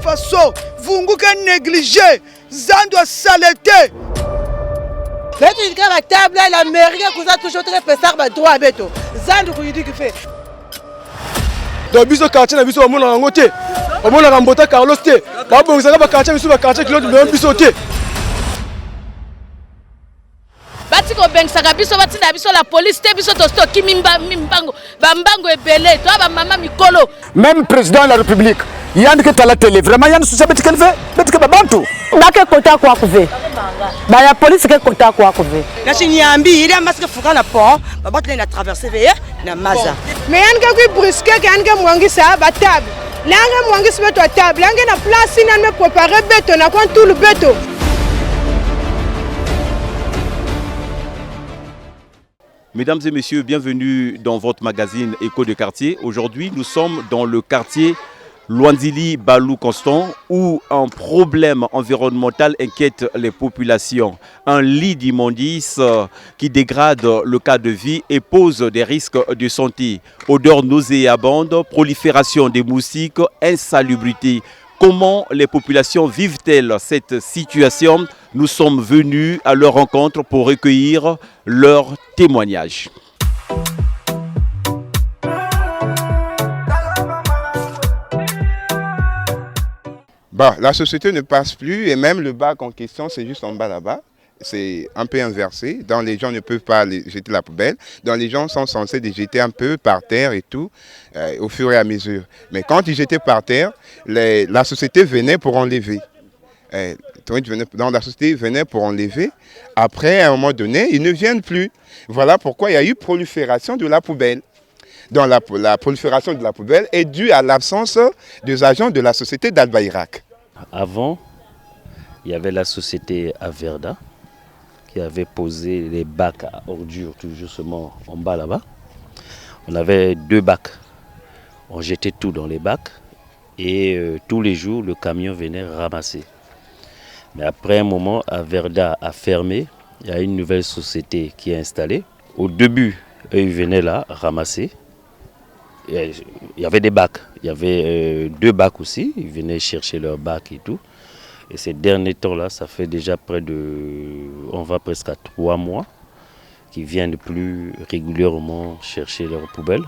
façon vunguka négligé zando saleté. Mais tu dis la table la mairie que ça toujours très pesar ba droit beto zando ko yidi ki fait. Donc biso quartier na biso amona ngo te amona Rambota Carlos te ba bongisa ba quartier biso ba quartier kilo de biso te. Batiko bengsaka biso batinda biso la police te biso to stoki mimbango bambango ebele to ba mama mikolo. Même président de la République Yann que la télé vraiment Yann sous sabeti qu'elle fait beti que babantu Bake kota kwa kuve ba la police ke kota kwa kuve na chinyambi ile masque fuka na pont babatle na traverser veye na maza mais Yann ke brusque ke Yann ke mwangisa ba table nanga mwangisa beto table nanga na place na me préparer beto na kon tout le beto. Mesdames et messieurs, bienvenue dans votre magazine Écho de quartier. Aujourd'hui, nous sommes dans le quartier Luanzili Balou Constant où un problème environnemental inquiète les populations. Un lit d'immondices qui dégrade le cadre de vie et pose des risques de santé. Odeur nauséabonde, prolifération des moustiques, insalubrité. Comment les populations vivent-elles cette situation? Nous sommes venus à leur rencontre pour recueillir leurs témoignages. Bah, la société ne passe plus et même le bac en question, c'est juste en bas là-bas. C'est un peu inversé. Dans les gens ne peuvent pas jeter la poubelle. Dans les gens sont censés les jeter un peu par terre et tout, au fur et à mesure. Mais quand ils jetaient par terre, la société venait pour enlever. Donc la société venait pour enlever. Après, à un moment donné, ils ne viennent plus. Voilà pourquoi il y a eu prolifération de la poubelle. Donc la prolifération de la poubelle est due à l'absence des agents de la société d'Albaïrak. Avant, il y avait la société Averda qui avait posé les bacs à ordures tout justement en bas là-bas. On avait 2 bacs. On jetait tout dans les bacs et tous les jours, le camion venait ramasser. Mais après un moment, Averda a fermé. Il y a une nouvelle société qui est installée. Au début, eux, ils venaient là ramasser. Il y avait des bacs. Il y avait 2 bacs aussi. Ils venaient chercher leurs bacs et tout. Et ces derniers temps-là, ça fait déjà on va presque à 3 mois qu'ils viennent plus régulièrement chercher leurs poubelles.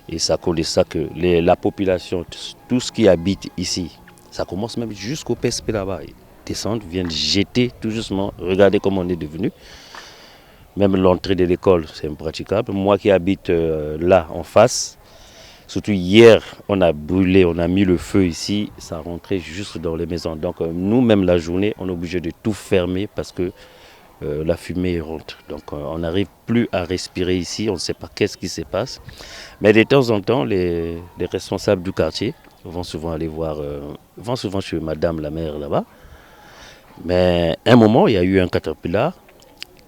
Et ça cause de ça que la population, tout ce qui habite ici, ça commence même jusqu'au PSP là-bas. Ils descendent, viennent jeter tout justement. Regardez comment on est devenu. Même l'entrée de l'école, c'est impraticable. Moi qui habite là, en face, surtout hier, on a brûlé, on a mis le feu ici, ça rentrait juste dans les maisons. Donc nous, même la journée, on est obligé de tout fermer parce que la fumée rentre. Donc on n'arrive plus à respirer ici, on ne sait pas qu'est-ce qui se passe. Mais de temps en temps, les responsables du quartier vont souvent aller voir, vont souvent chez madame la maire là-bas. Mais à un moment, il y a eu un caterpillar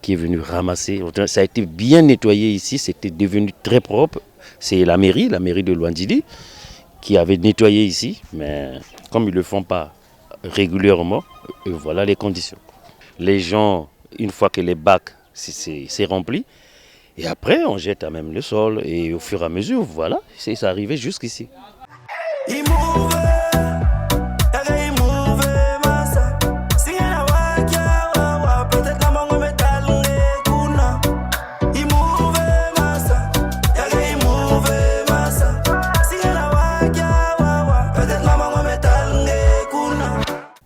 qui est venu ramasser. Ça a été bien nettoyé ici, c'était devenu très propre. C'est la mairie de Luanzili, qui avait nettoyé ici, mais comme ils ne le font pas régulièrement, voilà les conditions. Les gens, une fois que les bacs c'est rempli, et après on jette à même le sol, et au fur et à mesure, voilà, c'est arrivé jusqu'ici.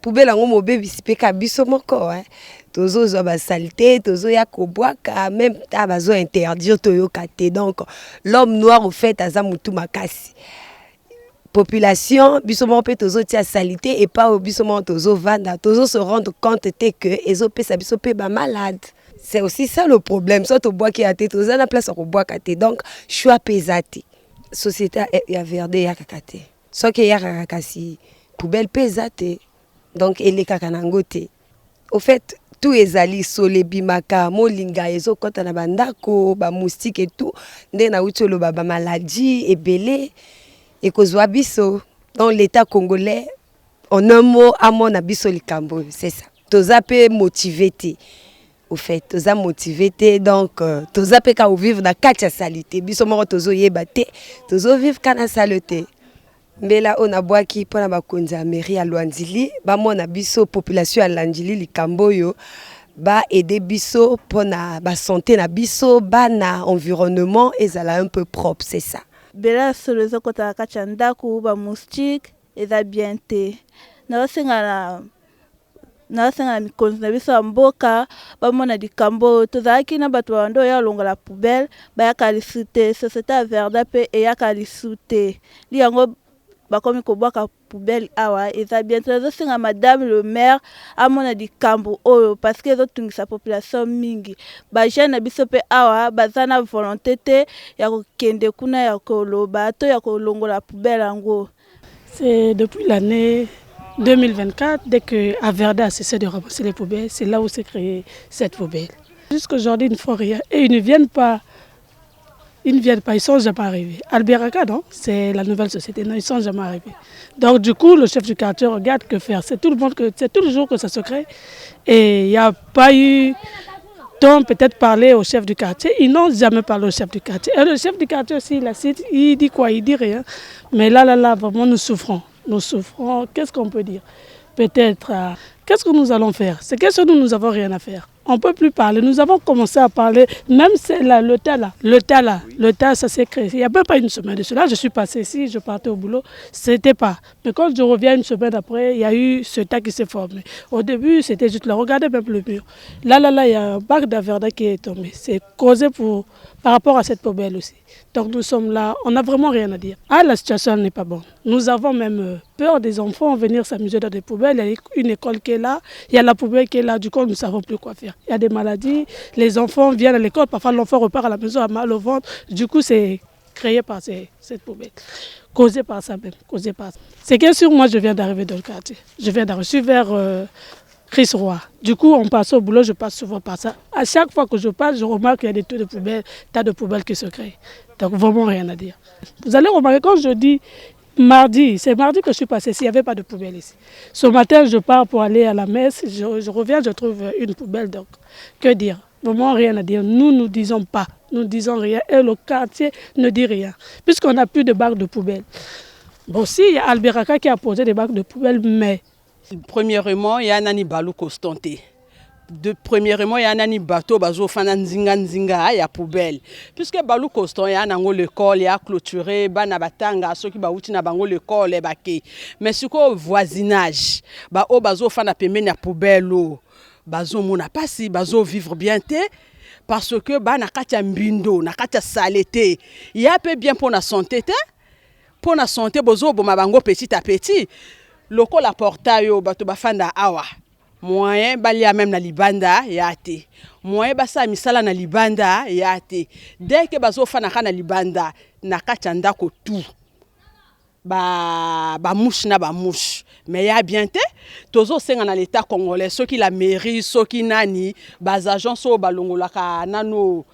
Poubelle en mo bébé sipeka biso moko tozo zo ba saleté tozo ya kobwaka même ta bazo interdire toyoka te. Donc l'homme noir au fait aza mutu makasi population biso mo pe tozo tia saleté et pas biso mo tozo vanda tozo se rendre compte que ezo pesa biso pe ba malade. C'est aussi ça le problème, soit to bois qui a té toza na place ko boaka te. Donc choix pesate société ya verde ya kakate soit que ya kakasi poubelle pesate. Donc elle est kakanangote. Au fait tout ezali sole bimaka molinga ezo kota na bandako ba moustique et tout nde na utolo ba maladie ebele et kozwa biso. Dans l'état congolais en un mot amon na biso likambo c'est ça. Toza pe motivé te. Au fait toza motivé te donc toza pe ka vivre na kati ya salité biso moko tozo yeba te tozo vivre kana saleté. mbela on a boaki pona bakonzi ya mairie ya Lwanzili ba mona biso population ya Landili likambo yo ba aider biso pona ba santé na biso ba na environnement ezala un peu propre, c'est ça. Bela solo kota kachanda ku ba moustique eza bien te. Na senga mikonzi na biso mboka ba mona likambo tozaki na bato bando ya longola poubelle ba yakalisute société Averda pe e yakalisute li yango bakomi kobwaka poubelle awa eza bien tozosenga madame le maire amona likambo oyo parce que ezotungisa population mingi ba jeune na biso pe awa baza na volonté te ya kokende kuna ya koloba to ya kolongola poubelle yango. C'est depuis l'année 2024, dès que Averda a cessé de ramasser les poubelles, c'est là où s'est créée cette poubelle. Jusqu'aujourd'hui, ils ne font rien et ils ne viennent pas. Ils ne sont jamais arrivés. Alberaka, non, c'est la nouvelle société, non, ils ne sont jamais arrivés. Donc du coup, le chef du quartier regarde que faire. C'est tout le jour que ça se crée. Et il n'y a pas eu temps peut-être parler au chef du quartier. Ils n'ont jamais parlé au chef du quartier. Et le chef du quartier aussi, il dit quoi? Il dit rien. Mais là, vraiment, nous souffrons. Nous souffrons. Qu'est-ce qu'on peut dire? Peut-être, qu'est-ce que nous allons faire? C'est qu'est-ce que nous n'avons rien à faire. On ne peut plus parler. Nous avons commencé à parler, même c'est là, le tas, ça s'est créé. Il n'y a même pas une semaine de cela. Je suis passée ici, je partais au boulot, c'était pas. Mais quand je reviens une semaine après, il y a eu ce tas qui s'est formé. Au début, c'était juste là, regardez même le mur. Là, il y a un bac d'Averda qui est tombé. C'est causé par rapport à cette poubelle aussi. Donc nous sommes là, on n'a vraiment rien à dire. Ah, la situation n'est pas bonne. Nous avons même peur des enfants venir s'amuser dans des poubelles. Il y a une école qui est là, il y a la poubelle qui est là, du coup nous ne savons plus quoi faire. Il y a des maladies, les enfants viennent à l'école, parfois l'enfant repart à la maison à mal au ventre. Du coup c'est créé par cette poubelle, causé par ça même, causé par ça. C'est bien sûr, moi je viens d'arriver dans le quartier. Je suis vers Chris Roy. Du coup, on passe au boulot, je passe souvent par ça. À chaque fois que je passe, je remarque qu'il y a des tas de poubelles qui se créent. Donc vraiment rien à dire. Vous allez remarquer, quand je dis mardi, c'est mardi que je suis passé ici, il n'y avait pas de poubelle ici. Ce matin, je pars pour aller à la messe, je reviens, je trouve une poubelle. Donc, que dire? Vraiment rien à dire. Nous ne disons pas, nous ne disons rien et le quartier ne dit rien, puisqu'on n'a plus de bacs de poubelle. Bon, si, il y a Alberaka qui a posé des bacs de poubelle, mais... Premièrement, il y a un balou constanté. Premièrement, il y a un bateau bazo fana nzinga ya poubelle. Puisque balou constant, il y a nango l'école, il y a clôturé, bana batanga, ceux qui bauti na bango l'école bake. Mais ce qu'au voisinage, o bazo fana pemene ya poubelle o, bazo mona pasi, bazo vivre bien te. Parce que bana katia mbindo, na katia saleté, il y a peu bien pour la santé te. Pour la santé, bozo boma bango petit à petit. Loko la portail yo bato bafanda awa. Moyen balia même na libanda yate. Moyen basa misala na libanda yate. Dès que bazo fana kana libanda na kachanda ko tout. Ba mouche na ba mouche. Mais ya bien te tozo senga na l'état congolais ceux qui la mairie ceux qui nani bas agents so balongola ka nano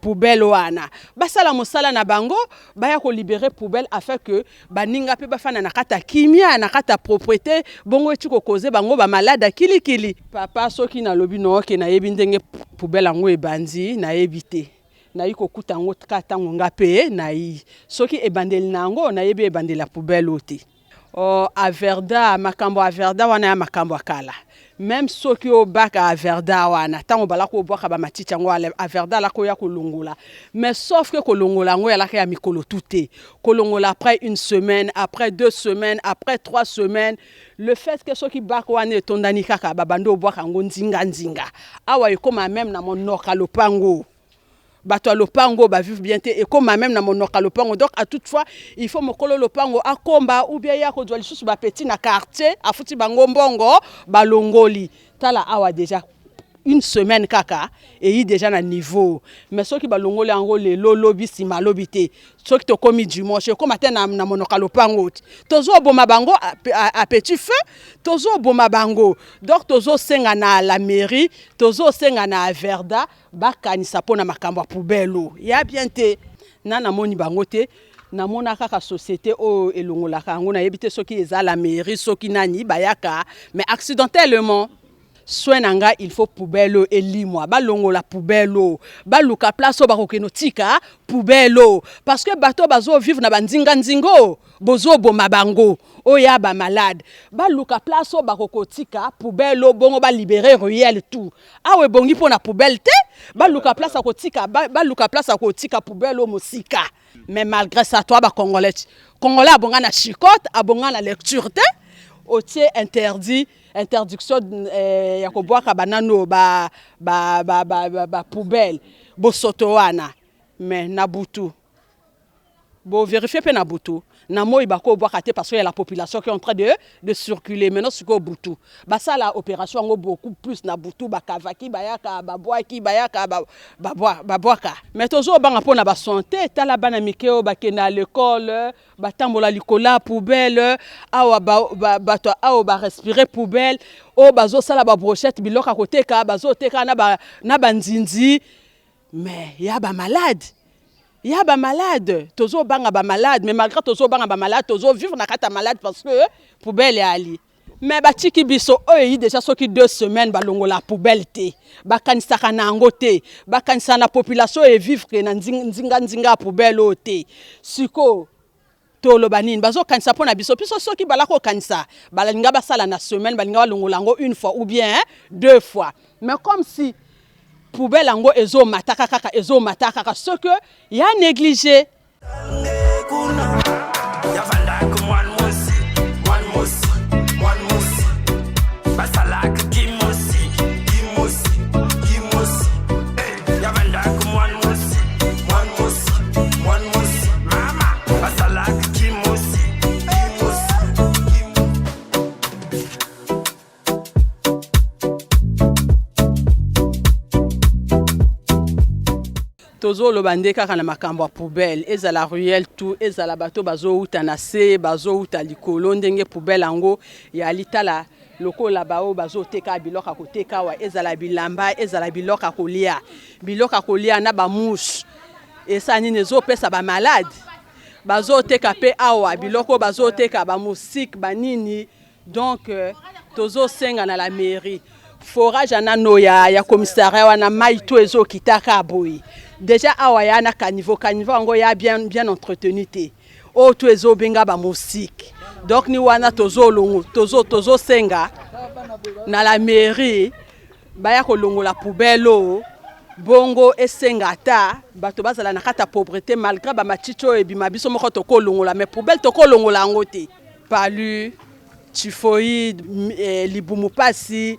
poubelle wana basala mosala na bango baya ko libérer poubelle afin que baninga pe bafana na kata kimia na kata propriété bongo etiko causer bango ba malade kilikili papa ceux qui na lobi no ke na yebi ndenge poubelle ngo ebandi na ebité na yiko kuta ngo kata ngo ngape na yi ceux qui ebandeli nango na yebi ebandeli la poubelle oti. Averda makambo Averda wana ya makambo akala même soki o baka Averda wana tango balako boka ba matiti ngo Averda la ko ya kolongola mais sauf que kolongola ngo ya la ya mikolo touté kolongola après une semaine après 2 semaines après 3 semaines le fait que soki baka wana tondani kaka babando boka ngo nzinga awa ekoma même na monoka lopango bato a lopango ba vivre bien et comme même na monoka lopango donc à toute fois il faut mokolo lopango akomba ou bien ya ko dwa lisusu ba petit na quartier afuti bango mbongo ba longoli tala awa déjà une semaine kaka et il déjà na niveau mais ceux qui ba longoli ango le lolobi sima lobité ceux qui to komi dimanche comme matin na monoka lopango tozo boma bango à petit feu tozo boma bango donc tozo senga na la mairie tozo senga na Averda bakanisa pona makambo ya poubelle ya bien te na moni bango te na mona kaka société o elongolaka ngo na yebite soki eza la mairie soki nani bayaka mais accidentellement soinanga il faut poubelle et limwa balongola poubelle baluka place o bakokeno tika poubelle parce que bato bazo vivre na banzinga nzingo bozo boma bango oya ba malade baluka place o bakokotika poubelle bongo ba libérer ruelle tout awe bongi pona poubelle te baluka place akotika baluka place akotika poubelle o mosika. Mais malgré ça toi ba congolais abonga na chicote abonga na lecture te otie interdiction ya kobwaka banano ba poubelle bosoto wana. Mais na butu bon vérifier pe na butu na moi bako boire parce qu'il y a la population qui est en train de circuler maintenant sur ko butu ba ça la opération ngo beaucoup plus na butu ba kavaki bayaka ba boaki bayaka ba boaka. Mais toujours banga pona ba santé tala bana mikeo ba kena à l'école ba tambola likola poubelle awa ba awa respirer poubelle o bazo sala ba brochette biloka koteka bazo teka na ba nzinzi. Mais y a ba malade. Il y a des malades, toujours banga ba malade, mais malgré toujours banga ba malade, toujours vivre na kata malade parce que poubelle est ali. Mais ba tiki biso oyi déjà so ki 2 semaines ba longo la poubelle te. Ba kanisa kana ngote, ba kanisa na population et vivre que na nzinga poubelle o te. Siko tolo banine bazo kanisa pona biso piso so ki bala ko kanisa. Bala nga ba sala na semaine ba nga longo lango 1 fois ou bien 2 fois. Mais comme si poubelle ango ezo mataka kaka ezo mataka kaka ce que y a négligé. Tozo lo bande kaka na makambo poubelle ezala ruelle tout ezala bato bazo uta na se bazo uta likolo ndenge poubelle ango ya litala lokola bao bazo teka biloka koteka wa ezala bilamba ezala biloka kolia na ba mouche esani nezo pesa ba malade bazo teka pe awa biloko bazo teka ba musique banini. Donc tozo senga na la mairie forage anano ya commissariat wana mai to ezo kitaka boyi. Déjà awa na caniveau ango ya bien entretenu te. O to ezo benga ba musique. Donc ni wana tozo longo tozo senga na la mairie baya ko longo la poubelle bongo esenga ta bato bazala na kata pauvreté malgré ba machicho e bima biso moko to ko longo la mais poubelle to ko longo la ngote. Palu typhoïde libumu pasi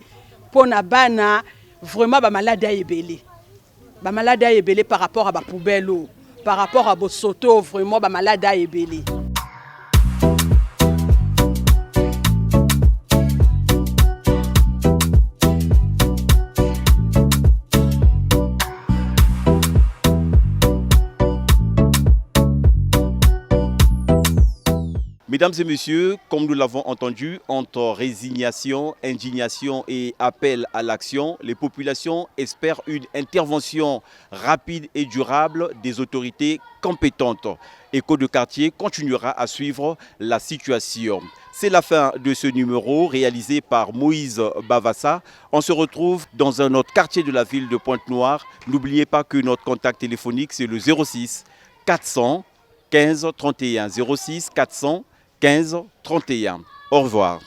pona bana vraiment ba malade ya ebele. Ba malade ya ebele par rapport à ba poubelle par rapport à bosoto vraiment ba malade ya ebele. Mesdames et messieurs, comme nous l'avons entendu, entre résignation, indignation et appel à l'action, les populations espèrent une intervention rapide et durable des autorités compétentes. Écho de quartier continuera à suivre la situation. C'est la fin de ce numéro réalisé par Moïse Bavassa. On se retrouve dans un autre quartier de la ville de Pointe-Noire. N'oubliez pas que notre contact téléphonique, c'est le 06 400 15 31. 06 400 15 31. Au revoir.